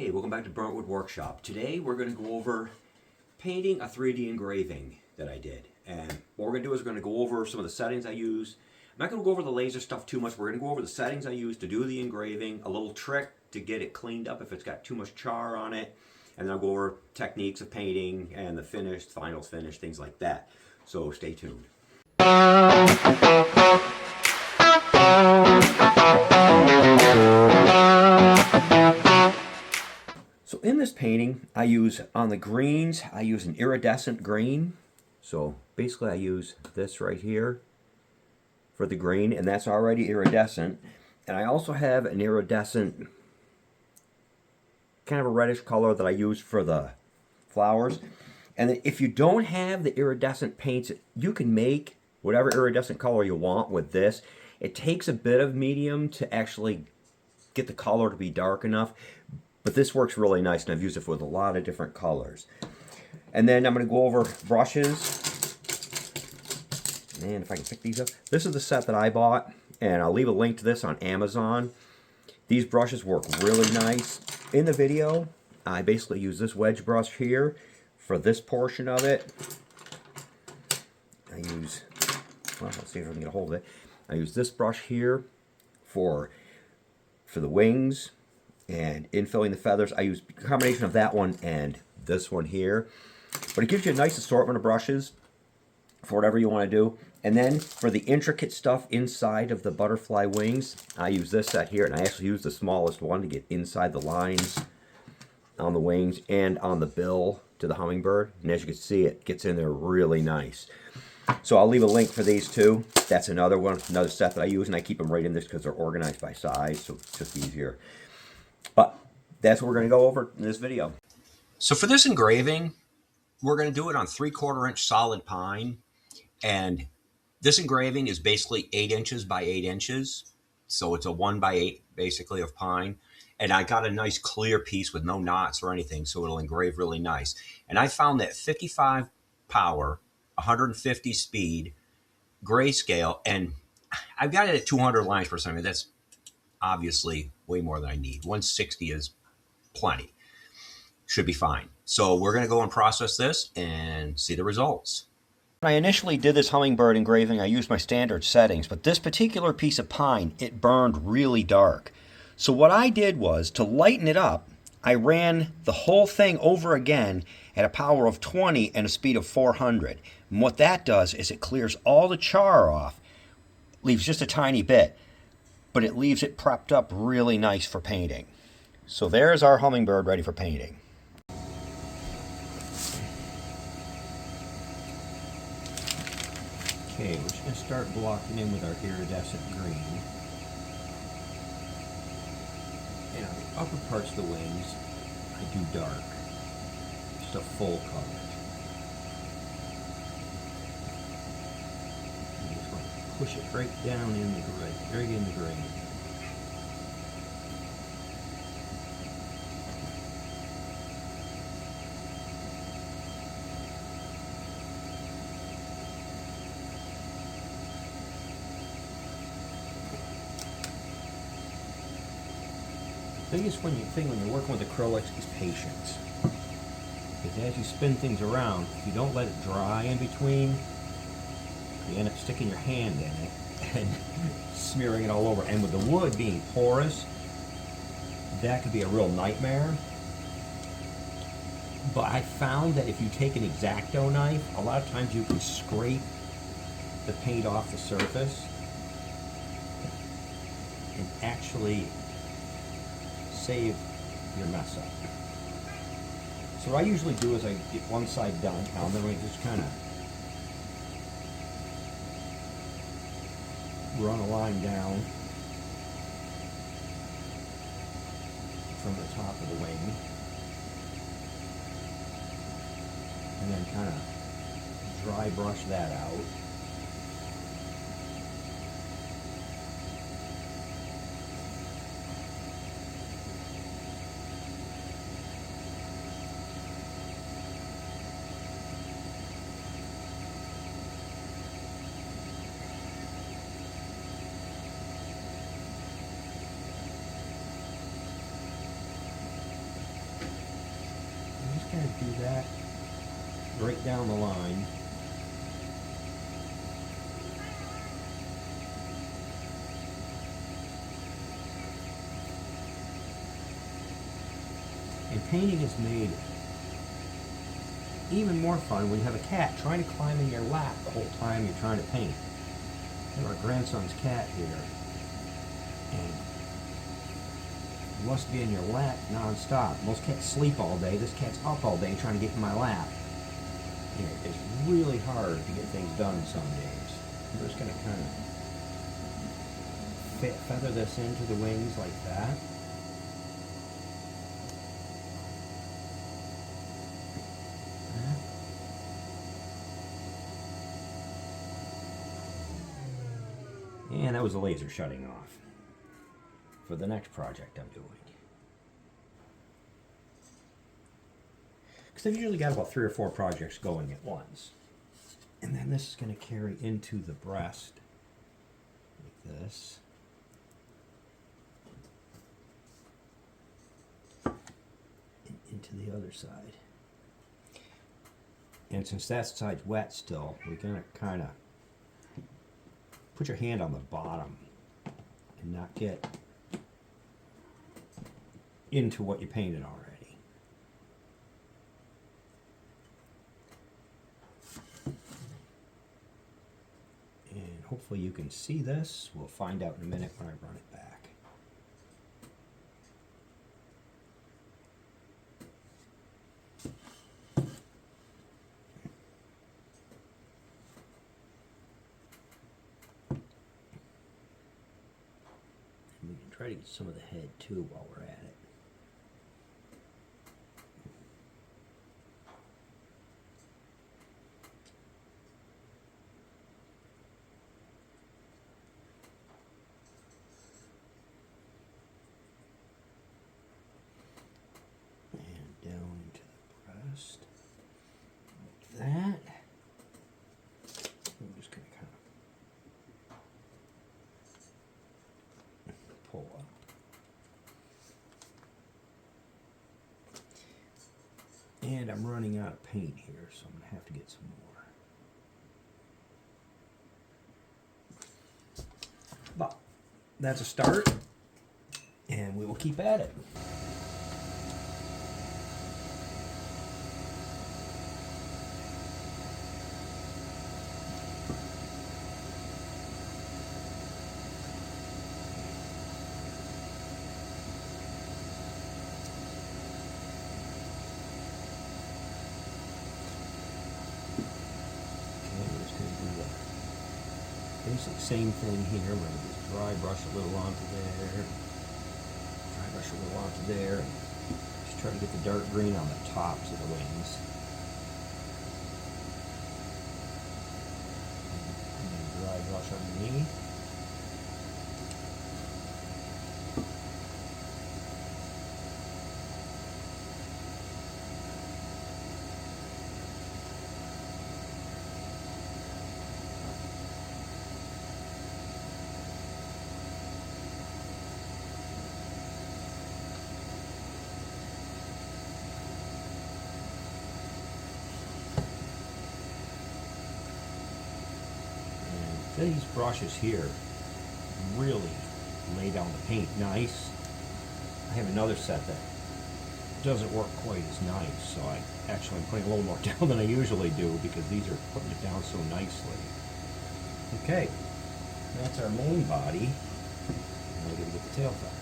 Hey, welcome back to Burntwood Workshop. Today we're going to go over painting a 3D engraving that I did. And what we're going to do is we're going to go over some of the settings I use. I'm not going to go over the laser stuff too much. We're going to go over the settings I use to do the engraving, a little trick to get it cleaned up if it's got too much char on it. And then I'll go over techniques of painting and the finished, finals finish, things like that. So stay tuned. So in this painting, I use, on the greens, I use an iridescent green. So basically I use this right here for the green, and that's already iridescent. And I also have an iridescent, kind of a reddish color that I use for the flowers. And if you don't have the iridescent paints, you can make whatever iridescent color you want with this. It takes a bit of medium to actually get the color to be dark enough. But this works really nice, and I've used it with a lot of different colors. And then I'm going to go over brushes. Man, if I can pick these up. This is the set that I bought, and I'll leave a link to this on Amazon. These brushes work really nice. In the video, I basically use this wedge brush here for this portion of it. I use, well, let's see if I can get a hold of it. I use this brush here for the wings. And infilling the feathers, I use a combination of that one and this one here. But it gives you a nice assortment of brushes for whatever you want to do. And then for the intricate stuff inside of the butterfly wings, I use this set here. And I actually use the smallest one to get inside the lines on the wings and on the bill to the hummingbird. And as you can see, it gets in there really nice. So I'll leave a link for these two. That's another one, another set that I use. And I keep them right in this because they're organized by size. So it's just easier. But that's what we're going to go over in this video. So for this engraving, we're going to do it on 3/4 inch solid pine. And this engraving is basically 8 inches by 8 inches. So it's a 1x8 basically of pine. And I got a nice clear piece with no knots or anything, so it'll engrave really nice. And I found that 55 power, 150 speed, grayscale, and I've got it at 200 lines per second. That's obviously way more than I need. 160 is plenty. Should be fine. So we're going to go and process this and see the results. When I initially did this hummingbird engraving, I used my standard settings, but this particular piece of pine, it burned really dark. So what I did was, to lighten it up, I ran the whole thing over again at a power of 20 and a speed of 400. And what that does is it clears all the char off, leaves just a tiny bit, but it leaves it prepped up really nice for painting. So there's our hummingbird ready for painting. Okay, we're just going to start blocking in with our iridescent green. And on the upper parts of the wings, I do dark, just a full color. Push it right down in the gray, right in the grain. The biggest thing when you're working with acrylics is patience. Because as you spin things around, if you don't let it dry in between, you end up sticking your hand in it and smearing it all over. And with the wood being porous, that could be a real nightmare. But I found that if you take an X-Acto knife, a lot of times you can scrape the paint off the surface and actually save your mess up. So what I usually do is I get one side done, and then we just kind of run a line down from the top of the wing, and then kind of dry brush that out. kind of do that right down the line. And painting is made even more fun when you have a cat trying to climb in your lap the whole time you're trying to paint. We have our grandson's cat here, and he wants to be in your lap non-stop. Most cats sleep all day. This cat's up all day trying to get in my lap. And it's really hard to get things done some days. I'm just going to kind of feather this into the wings like that. And that was the laser shutting off for the next project I'm doing. Because I've usually got about 3 or 4 projects going at once. And then this is going to carry into the breast like this. And into the other side. And since that side's wet still, we're going to kind of put your hand on the bottom and not get into what you painted already. And hopefully you can see this. We'll find out in a minute when I run it back. We can try to get some of the head too while we're at it. And down into the breast, like that. I'm just going to kind of pull up. And I'm running out of paint here, so I'm going to have to get some more. But that's a start, and we will keep at it. Basically same thing here. I'm going to just dry brush a little onto there, dry brush a little onto there, and just try to get the dark green on the tops of the wings. And then dry brush underneath. These brushes here really lay down the paint nice. I have another set that doesn't work quite as nice, so I actually am putting a little more down than I usually do because these are putting it down so nicely. Okay, that's our main body. Now we're going to get the tail feathers.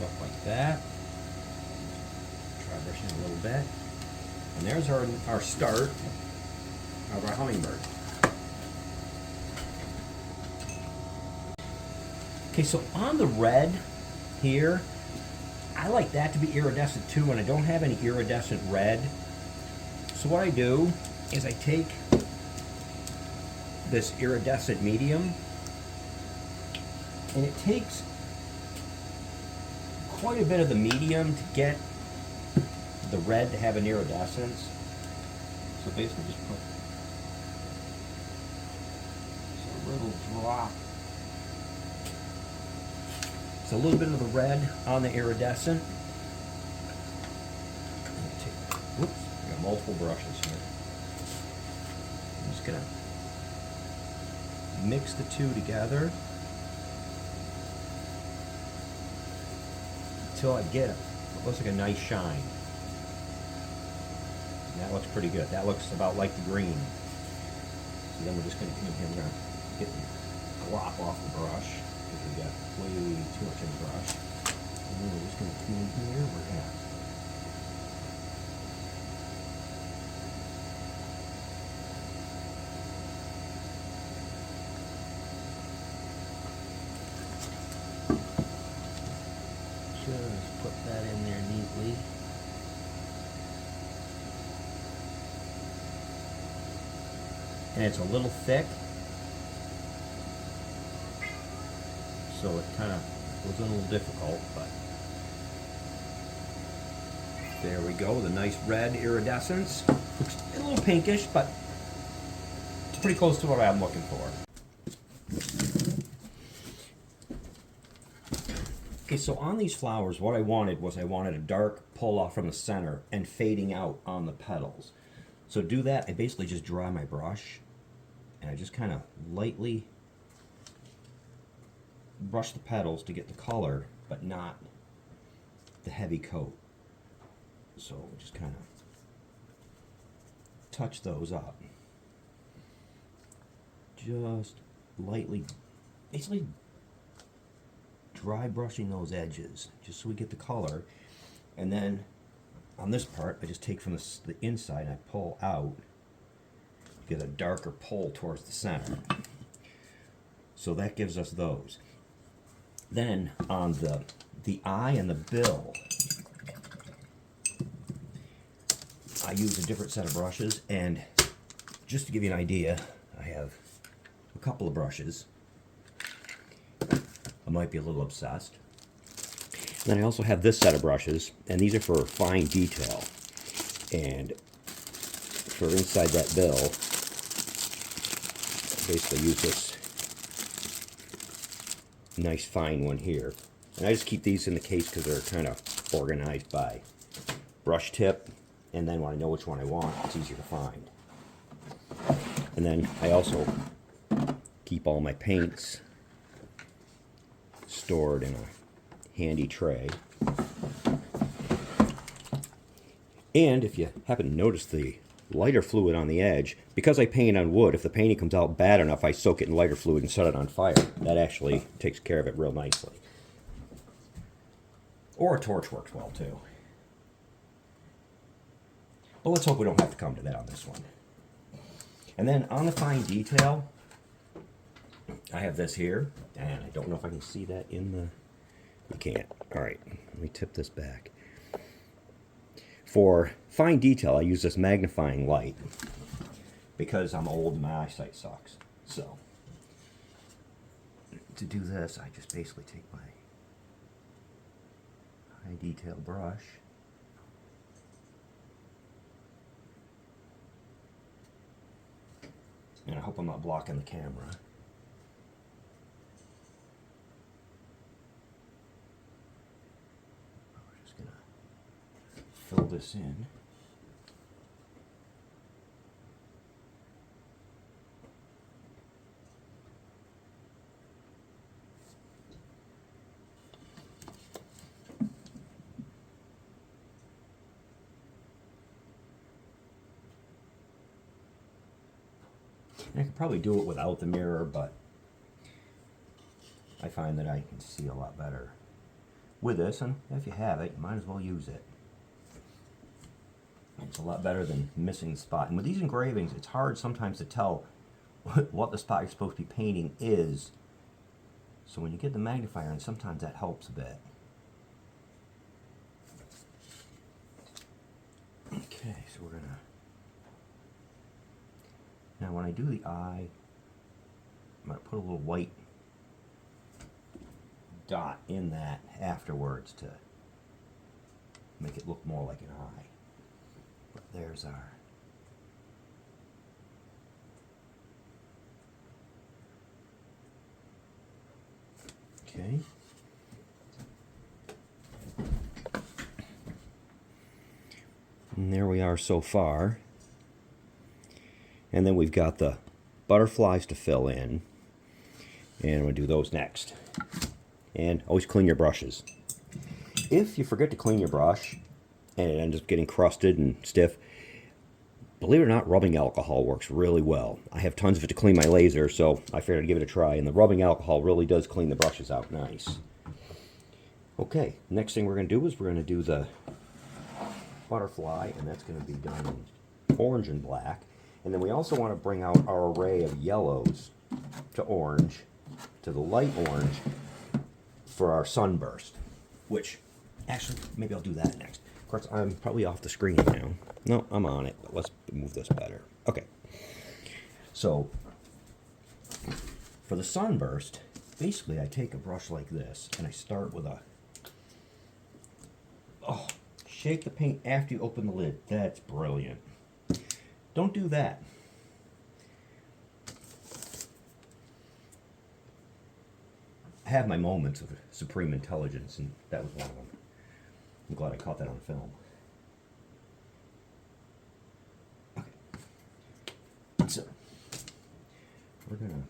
Up like that. Try brushing a little bit. And there's our start of our hummingbird. Okay, so on the red here, I like that to be iridescent too, and I don't have any iridescent red. So what I do is I take this iridescent medium, and it takes quite a bit of the medium to get the red to have an iridescence. So basically just put a little drop. So a little bit of the red on the iridescent. Whoops, I got multiple brushes here. I'm just gonna mix the two together until I get what looks like a nice shine. And that looks pretty good. That looks about like the green. So then we're just going to come in here, we're going to get the glop off the brush because we got way too much in the brush. And then we're just going to come in here, we're going to just put that in there neatly. And it's a little thick, so it kind of was a little difficult, but there we go, the nice red iridescence. Looks a little pinkish, but it's pretty close to what I'm looking for. Okay, so on these flowers, what I wanted was I wanted a dark pull off from the center and fading out on the petals. So to do that, I basically just dry my brush and I just kind of lightly brush the petals to get the color, but not the heavy coat. So just kind of touch those up. Just lightly, basically dry brushing those edges, just so we get the color. And then on this part, I just take from the inside and I pull out, get a darker pull towards the center. So that gives us those. Then on the eye and the bill, I use a different set of brushes, and just to give you an idea, I have a couple of brushes. I might be a little obsessed. Then I also have this set of brushes, and these are for fine detail. And for inside that bill, I basically use this nice fine one here. And I just keep these in the case because they're kind of organized by brush tip, and then when I know which one I want, it's easier to find. And then I also keep all my paints stored in a handy tray. And if you happen to notice the lighter fluid on the edge, because I paint on wood, if the painting comes out bad enough, I soak it in lighter fluid and set it on fire. That actually takes care of it real nicely. Or a torch works well too. But let's hope we don't have to come to that on this one. And then on the fine detail, I have this here, and I don't know if I can see that in the... You can't. Alright, let me tip this back. For fine detail, I use this magnifying light because I'm old and my eyesight sucks. So, to do this, I just basically take my high detail brush and I hope I'm not blocking the camera. We're just gonna fill this in. I could probably do it without the mirror, but I find that I can see a lot better with this, and if you have it, you might as well use it. It's a lot better than missing the spot. And with these engravings, it's hard sometimes to tell what the spot you're supposed to be painting is. So when you get the magnifier in, sometimes that helps a bit. Okay, so we're gonna... Now when I do the eye, I'm gonna put a little white dot in that afterwards to make it look more like an eye. But there's our... Okay. And there we are so far. And then we've got the butterflies to fill in. And we'll do those next. And always clean your brushes. If you forget to clean your brush and it ends up getting crusted and stiff, believe it or not, rubbing alcohol works really well. I have tons of it to clean my laser, so I figured I'd give it a try. And the rubbing alcohol really does clean the brushes out nice. Okay, next thing we're going to do is we're going to do the butterfly, and that's going to be done in orange and black. And then we also want to bring out our array of yellows to orange, to the light orange, for our sunburst. Which, actually, maybe I'll do that next. Of course, I'm probably off the screen now. No, I'm on it, but let's move this better. Okay. So, for the sunburst, basically I take a brush like this, and I start with a... Oh, shake the paint after you open the lid. That's brilliant. Don't do that. I have my moments of supreme intelligence, and that was one of them. I'm glad I caught that on film. Okay. So, we're going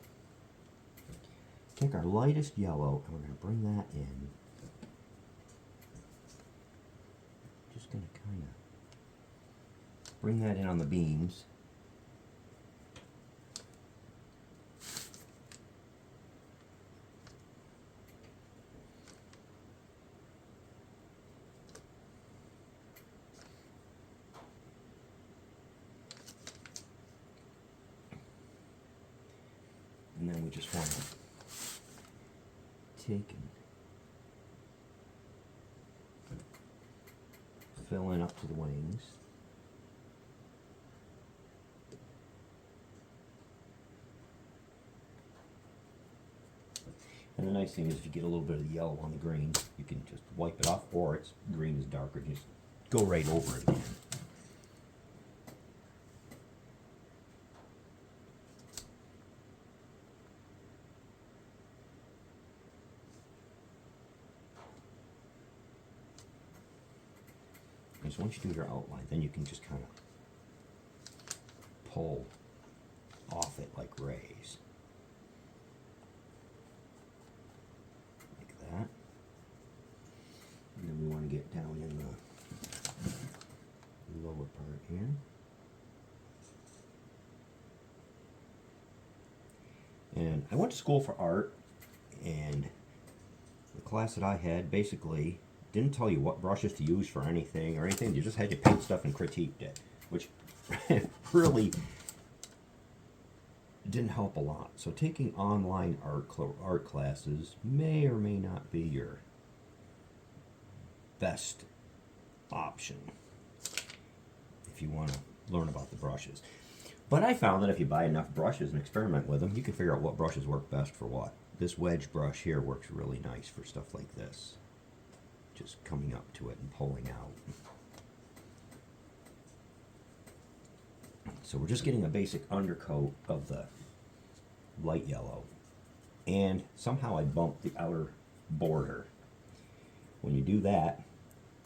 to take our lightest yellow, and we're going to bring that in. Just going to kind of bring that in on the beams. And then we just want to take and fill in up to the wings. And the nice thing is if you get a little bit of the yellow on the green, you can just wipe it off, or it's green is darker, just go right over it again. And so once you do your outline, then you can just kind of pull off it like rays. Like that. And then we want to get down in the lower part here. And I went to school for art, and the class that I had basically didn't tell you what brushes to use for anything or anything. You just had to paint stuff and critiqued it, which really didn't help a lot. So taking online art classes may or may not be your best option if you want to learn about the brushes. But I found that if you buy enough brushes and experiment with them, you can figure out what brushes work best for what. This wedge brush here works really nice for stuff like this. Just coming up to it and pulling out. So we're just getting a basic undercoat of the light yellow. And somehow I bumped the outer border. When you do that,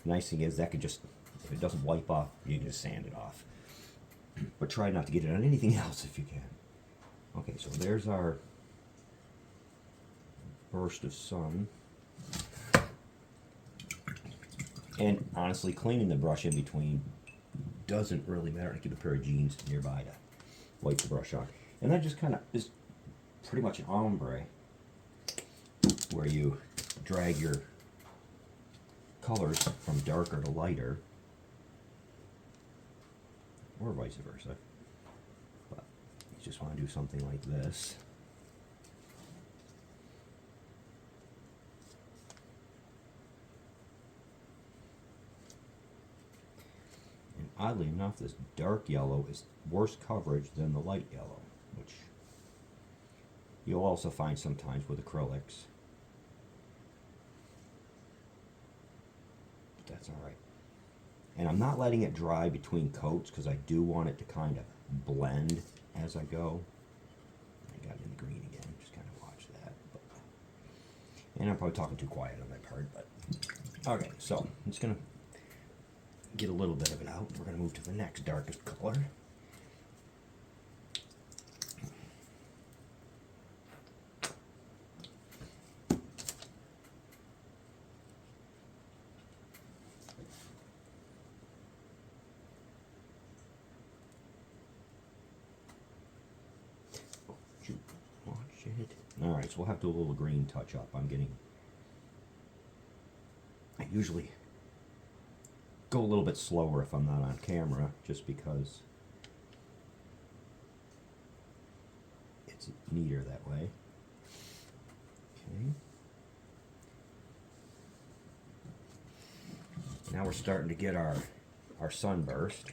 the nice thing is that could just, if it doesn't wipe off, you can just sand it off. But try not to get it on anything else if you can. Okay, so there's our burst of sun. And honestly, cleaning the brush in between doesn't really matter. Keep a pair of jeans nearby to wipe the brush off. And that just kind of is pretty much an ombre, where you drag your colors from darker to lighter. or vice versa. But you just want to do something like this. And oddly enough, this dark yellow is worse coverage than the light yellow, which you'll also find sometimes with acrylics. But that's all right. And I'm not letting it dry between coats because I do want it to kind of blend as I go. I got it in the green again, just kind of watch that. But, and I'm probably talking too quiet on that part, but okay, so I'm just gonna get a little bit of it out. We're gonna move to the next darkest color. Alright, so we'll have to do a little green touch up. I usually go a little bit slower if I'm not on camera, just because it's neater that way. Okay. Now we're starting to get our sunburst.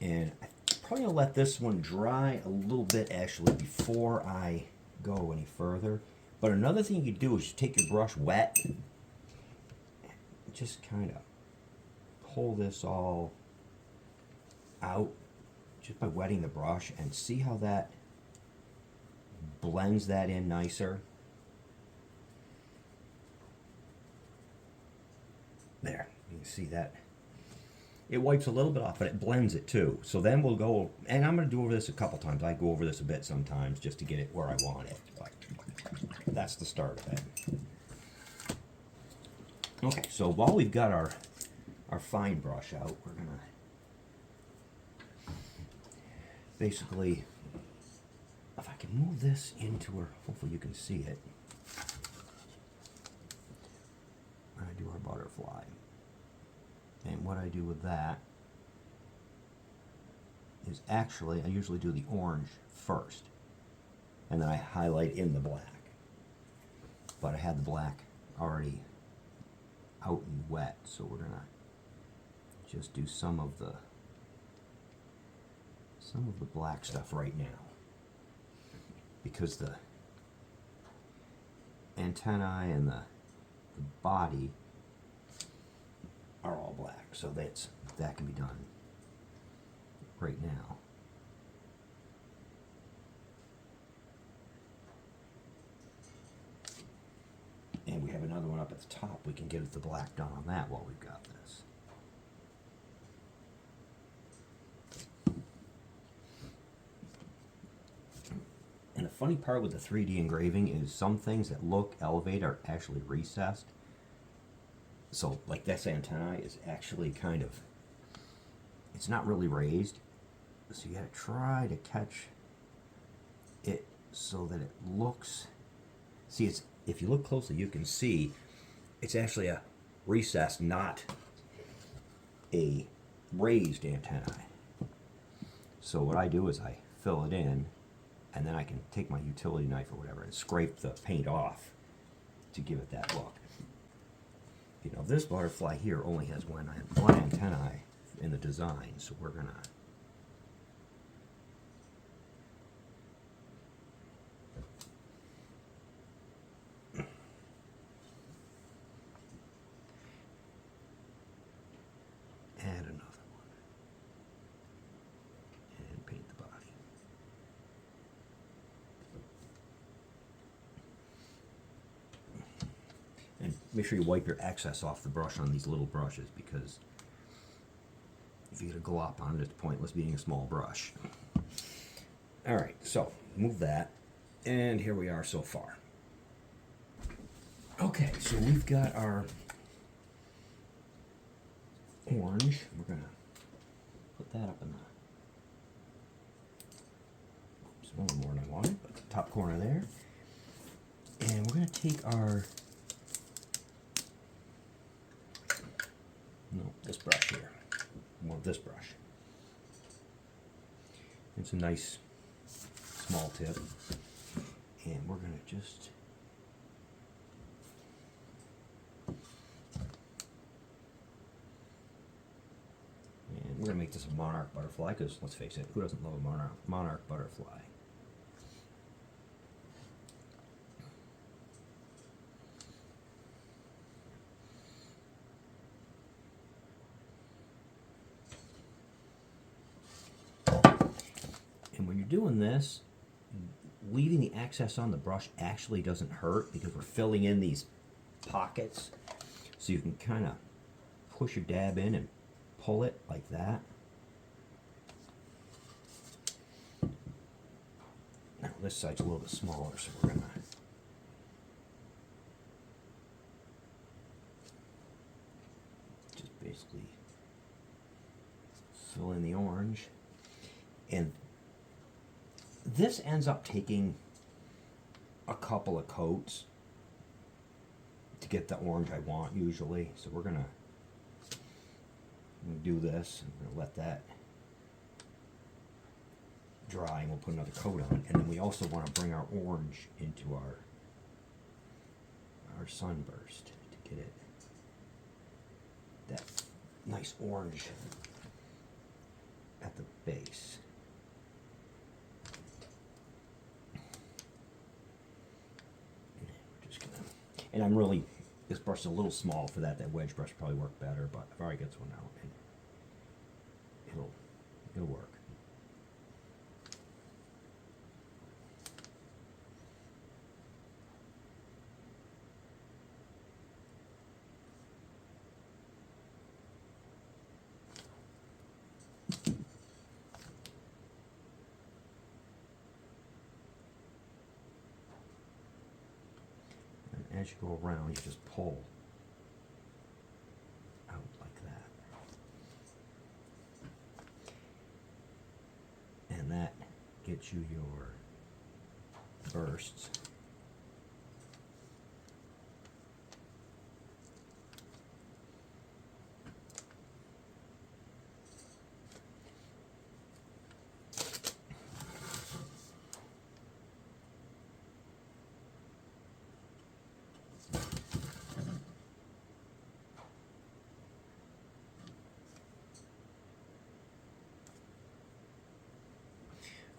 And I'm probably going to let this one dry a little bit actually before I go any further. But another thing you do is you take your brush wet, just kind of pull this all out just by wetting the brush, and see how that blends that in nicer. There, you can see that. It wipes a little bit off, but it blends it too. So then we'll go, and I'm going to do over this a couple times. I go over this a bit sometimes just to get it where I want it. But that's the start of it. Okay, so while we've got our fine brush out, we're going to basically, if I can move this into her, hopefully you can see it. I do our butterfly. And what I do with that is actually, I usually do the orange first, and then I highlight in the black. But I had the black already out and wet, so we're gonna just do some of the black stuff right now, because the antennae and the body are all black, so that can be done right now. And we have another one up at the top. We can get the black done on that while we've got this. And the funny part with the 3D engraving is some things that look elevated are actually recessed. So, like this antenna is actually kind of, it's not really raised. So you gotta try to catch it so that it looks, see, it's, if you look closely, you can see it's actually a recessed, not a raised antenna. So what I do is I fill it in, and then I can take my utility knife or whatever and scrape the paint off to give it that look. You know, this butterfly here only has one antennae in the design, so we're gonna add another one and paint the body. And make sure you wipe your excess off the brush on these little brushes, because if you get a glop on it, it's pointless being a small brush. Alright, so move that, and here we are so far. Okay, so we've got our orange. We're going to put that up in the, oops, one more than I wanted, but the top corner there. And we're going to take our No, this brush here. I want this brush. It's a nice small tip. And we're going to just... And we're going to make this a monarch butterfly, because let's face it, who doesn't love a monarch butterfly? And when you're doing this, leaving the excess on the brush actually doesn't hurt, because we're filling in these pockets. So you can kind of push your dab in and pull it like that. Now this side's a little bit smaller, so we're gonna just basically fill in the orange. And this ends up taking a couple of coats to get the orange I want usually. So we're gonna do this, and we're gonna let that dry, and we'll put another coat on. And then we also want to bring our orange into our sunburst to get it that nice orange at the base. Just gonna, and I'm really, this brush is a little small for that. That wedge brush probably work better, but I've already got this one out, and it'll work. As you go around, you just pull out like that. And that gets you your bursts.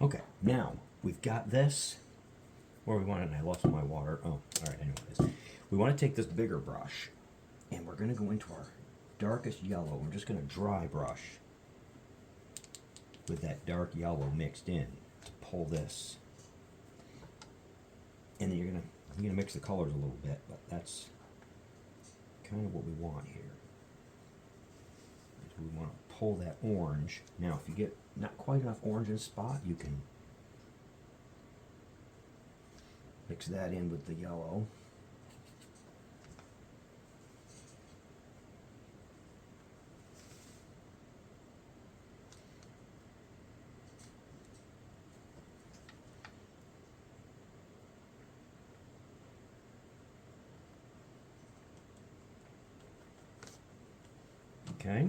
Okay, now we've got this where we want it, and I lost my water. Oh, all right, anyways. We want to take this bigger brush, and we're going to go into our darkest yellow. We're just going to dry brush with that dark yellow mixed in to pull this. And then you're gonna mix the colors a little bit, but that's kind of what we want here. We want to pull that orange. Now, if you get not quite enough orange in a spot, you can mix that in with the yellow. Okay.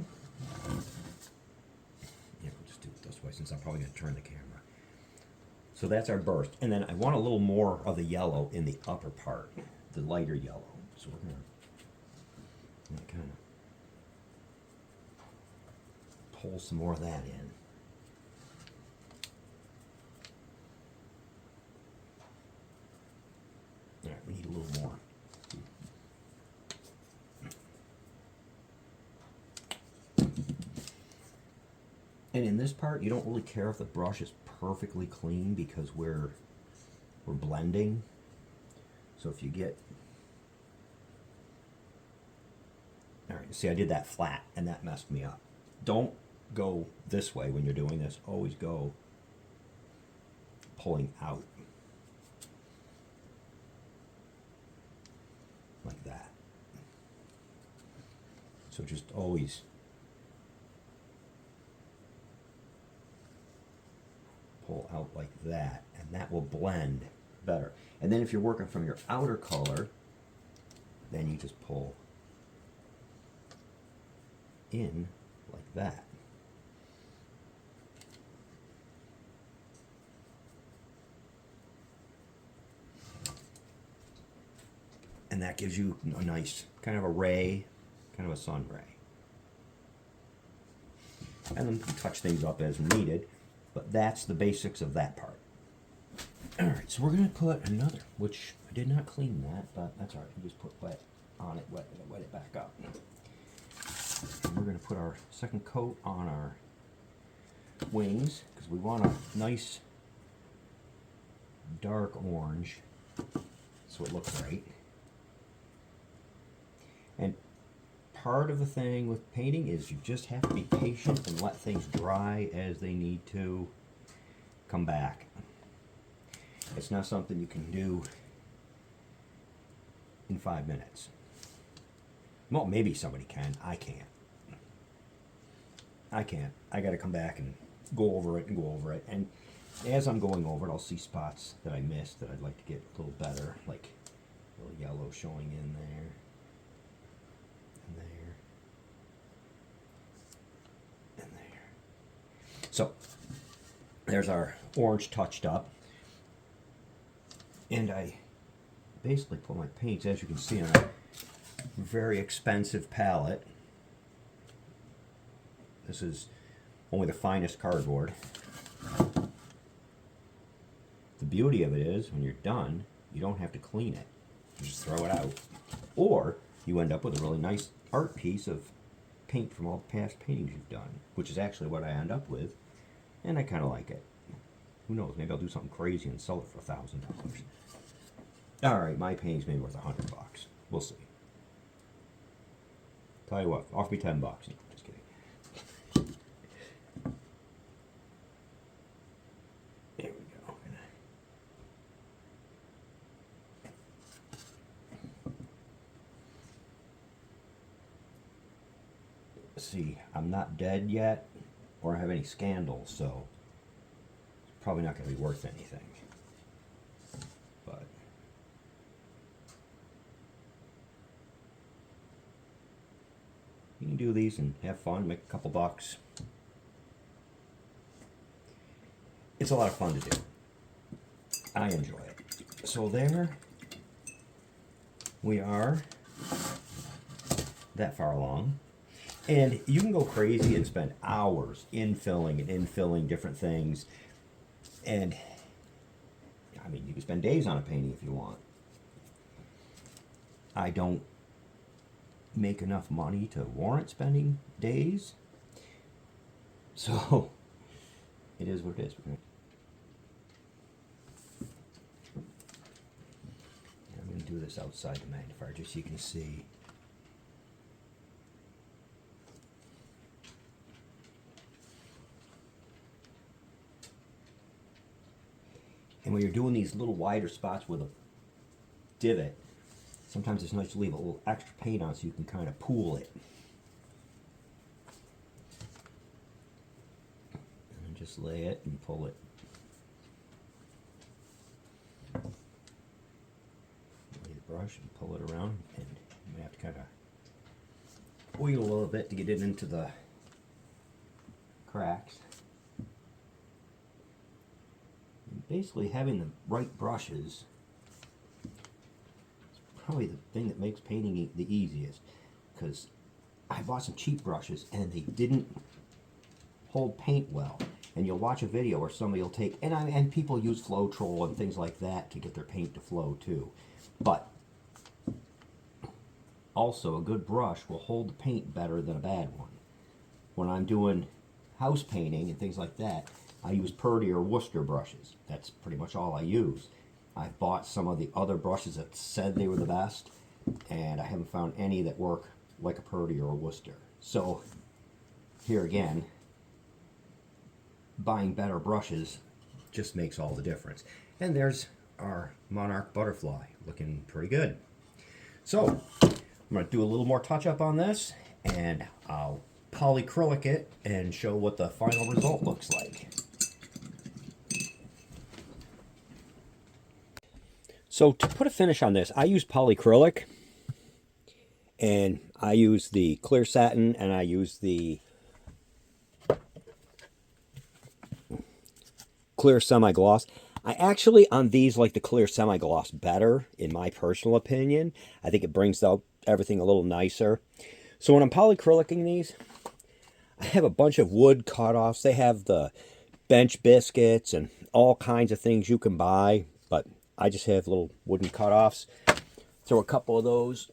Yeah, we'll just do it this way since I'm probably going to turn the camera. So that's our burst. And then I want a little more of the yellow in the upper part, the lighter yellow. So we're going to kind of pull some more of that in. All right, we need a little more. And in this part, you don't really care if the brush is perfectly clean because we're blending. So if you get, all right, see I did that flat and that messed me up. Don't go this way when you're doing this. Always go pulling out. Like that. So just always pull out like that, and that will blend better. And then if you're working from your outer color, then you just pull in like that. And that gives you a nice kind of a ray, kind of a sun ray. And then you can touch things up as needed, but that's the basics of that part. All right, so we're gonna put another, which I did not clean that, but that's all right. You just put wet on it, wet it back up. And we're gonna put our second coat on our wings because we want a nice dark orange, so it looks right. And part of the thing with painting is you just have to be patient and let things dry as they need to come back. It's not something you can do in 5 minutes. Well, maybe somebody can. I can't. I got to come back and go over it and go over it. And as I'm going over it, I'll see spots that I missed that I'd like to get a little better, like a little yellow showing in there. And there. And there. So, there's our orange touched up. And I basically put my paints, as you can see, on a very expensive palette. This is only the finest cardboard. The beauty of it is, when you're done, you don't have to clean it. You just throw it out. Or you end up with a really nice art piece of paint from all the past paintings you've done, which is actually what I end up with, and I kind of like it. Who knows, maybe I'll do something crazy and sell it for $1,000. Alright, my painting's maybe worth $100. We'll see. Tell you what, offer me $10. No, just kidding. There we go. See, I'm not dead yet, or I have any scandals, so it's probably not going to be worth anything. But you can do these and have fun, make a couple bucks. It's a lot of fun to do. I enjoy it. So there we are, that far along. And you can go crazy and spend hours infilling and infilling different things. And, I mean, you can spend days on a painting if you want. I don't make enough money to warrant spending days. So, it is what it is. I'm going to do this outside the magnifier just so you can see. And when you're doing these little wider spots with a divot, sometimes it's nice to leave a little extra paint on so you can kind of pool it. And just lay it and pull it. Lay the brush and pull it around, and you may have to kind of oil a little bit to get it into the cracks. Basically, having the right brushes is probably the thing that makes painting the easiest, because I bought some cheap brushes and they didn't hold paint well. And you'll watch a video where somebody will take, and people use Floetrol and things like that to get their paint to flow too. But also, a good brush will hold the paint better than a bad one. When I'm doing house painting and things like that, I use Purdy or Worcester brushes. That's pretty much all I use. I've bought some of the other brushes that said they were the best, and I haven't found any that work like a Purdy or a Worcester. So, here again, buying better brushes just makes all the difference. And there's our Monarch Butterfly, looking pretty good. So, I'm going to do a little more touch-up on this, and I'll polyacrylic it and show what the final result looks like. So to put a finish on this, I use polyacrylic, And I use the clear satin, and I use the clear semi-gloss. I actually, on these, like the clear semi-gloss better, in my personal opinion. I think it brings out everything a little nicer. So when I'm polyacrylicing these, I have a bunch of wood cut-offs. They have the bench biscuits and all kinds of things you can buy, but I just have little wooden cut-offs. Throw a couple of those.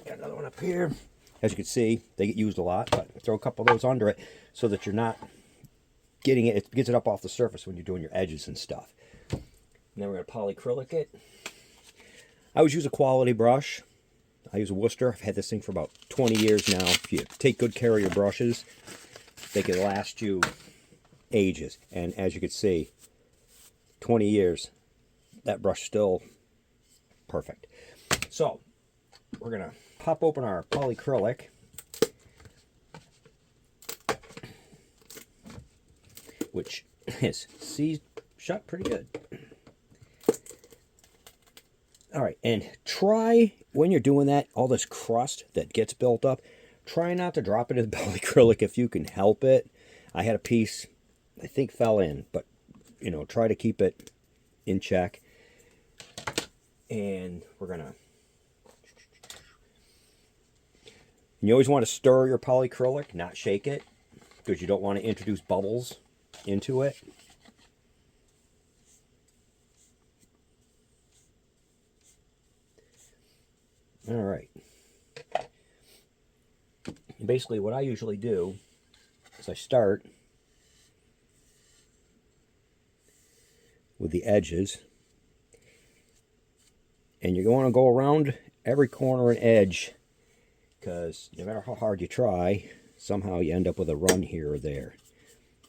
Got another one up here. As you can see, they get used a lot, but throw a couple of those under it so that you're not getting it. It gets it up off the surface when you're doing your edges and stuff. And then we're going to polyacrylic it. I always use a quality brush. I use a Worcester. I've had this thing for about 20 years now. If you take good care of your brushes, they can last you ages. And as you can see, 20 years, that brush still perfect. So we're going to pop open our polyacrylic. Which is seized shut pretty good. All right, and try, when you're doing that, all this crust that gets built up, try not to drop it in the polyacrylic if you can help it. I had a piece, I think, fell in, but, you know, try to keep it in check. And we're going to... You always want to stir your polyacrylic, not shake it, because you don't want to introduce bubbles into it. All right. And basically what I usually do is I start with the edges, and you're going to go around every corner and edge, because no matter how hard you try, somehow you end up with a run here or there.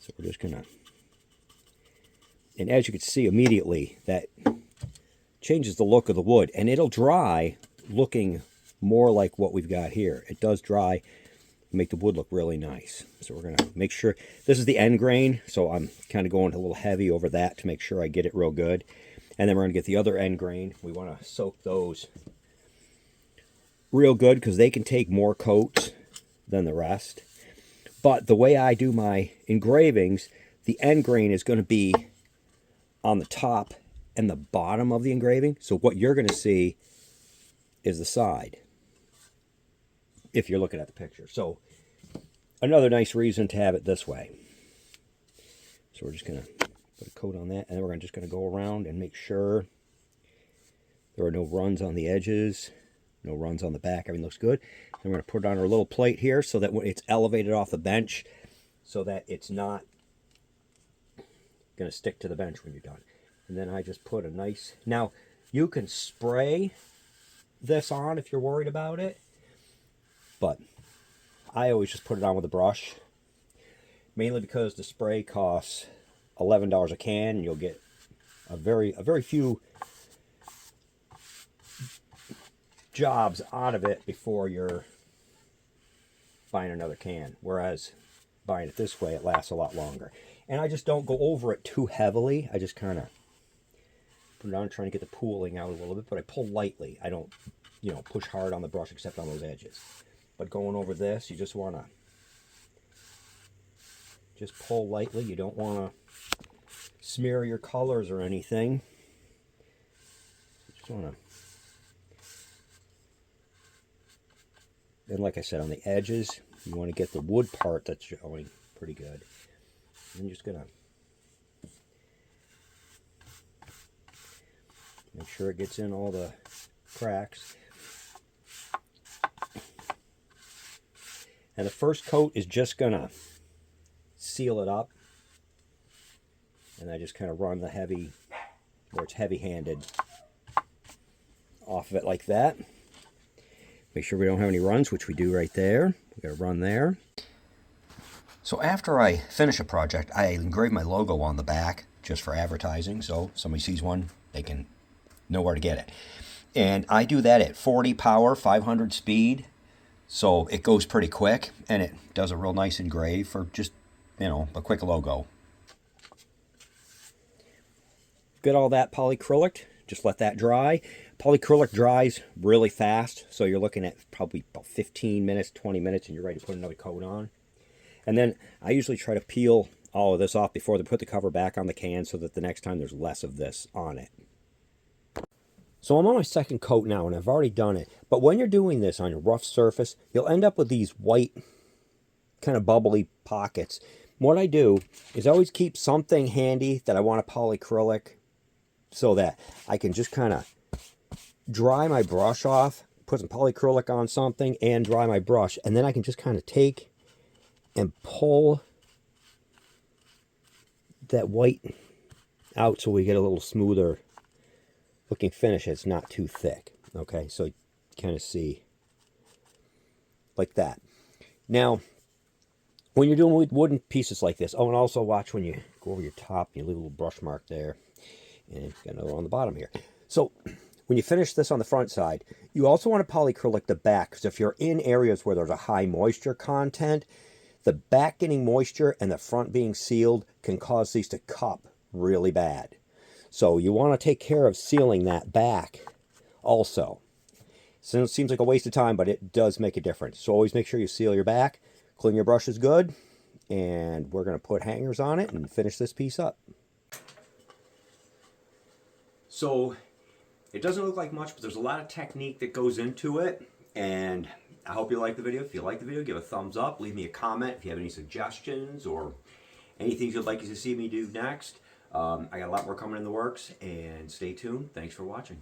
So we're just gonna, and as you can see immediately, that changes the look of the wood, and it'll dry looking more like what we've got here. It does dry, make the wood look really nice. So we're gonna make sure, this is the end grain, so I'm kind of going a little heavy over that to make sure I get it real good. And then we're gonna get the other end grain. We want to soak those real good because they can take more coats than the rest. But the way I do my engravings, the end grain is going to be on the top and the bottom of the engraving. So what you're going to see is the side, if you're looking at the picture. So another nice reason to have it this way. So we're just going to put a coat on that, and then we're just going to go around and make sure there are no runs on the edges, no runs on the back. Everything looks good. Then we're going to put it on our little plate here so that when it's elevated off the bench, so that it's not going to stick to the bench when you're done. And then I just put a nice... Now, you can spray this on if you're worried about it, but I always just put it on with a brush, mainly because the spray costs $11 a can, and you'll get a very few jobs out of it before you're buying another can, whereas buying it this way, it lasts a lot longer. And I just don't go over it too heavily. I just kind of put it on, trying to get the pooling out a little bit, but I pull lightly. I don't, you know, push hard on the brush except on those edges. But going over this, you just want to just pull lightly. You don't want to smear your colors or anything. You just want to... And like I said, on the edges, you want to get the wood part that's showing pretty good. I'm just going to make sure it gets in all the cracks. And the first coat is just going to seal it up. And I just kind of run the heavy, where it's heavy-handed, off of it like that. Make sure we don't have any runs, which we do right there. We got a run there. So after I finish a project, I engrave my logo on the back just for advertising. So if somebody sees one, they can know where to get it. And I do that at 40 power, 500 speed. So it goes pretty quick, and it does a real nice engrave for just, you know, a quick logo. Get all that polyacrylic. Just let that dry. Polyacrylic dries really fast, so you're looking at probably about 15 minutes, 20 minutes, and you're ready to put another coat on. And then I usually try to peel all of this off before they put the cover back on the can so that the next time there's less of this on it. So I'm on my second coat now, and I've already done it. But when you're doing this on your rough surface, you'll end up with these white, kind of bubbly pockets. What I do is I always keep something handy that I want to polyacrylic so that I can just kind of dry my brush off, put some polyacrylic on something, and dry my brush. And then I can just kind of take and pull that white out so we get a little smoother looking finish. It's not too thick. Okay, so you kind of see like that. Now, when you're doing wooden pieces like this, oh, and also watch when you go over your top, you leave a little brush mark there, and you've got another on the bottom here. So when you finish this on the front side, you also want to polyacrylic the back, because if you're in areas where there's a high moisture content, the back getting moisture and the front being sealed can cause these to cup really bad. So you want to take care of sealing that back also. So it seems like a waste of time, but it does make a difference. So always make sure you seal your back, clean your brushes good, and we're going to put hangers on it and finish this piece up. So it doesn't look like much, but there's a lot of technique that goes into it, and I hope you like the video. If you like the video, give a thumbs up, leave me a comment if you have any suggestions or anything you'd like to see me do next. I got a lot more coming in the works, and stay tuned. Thanks for watching.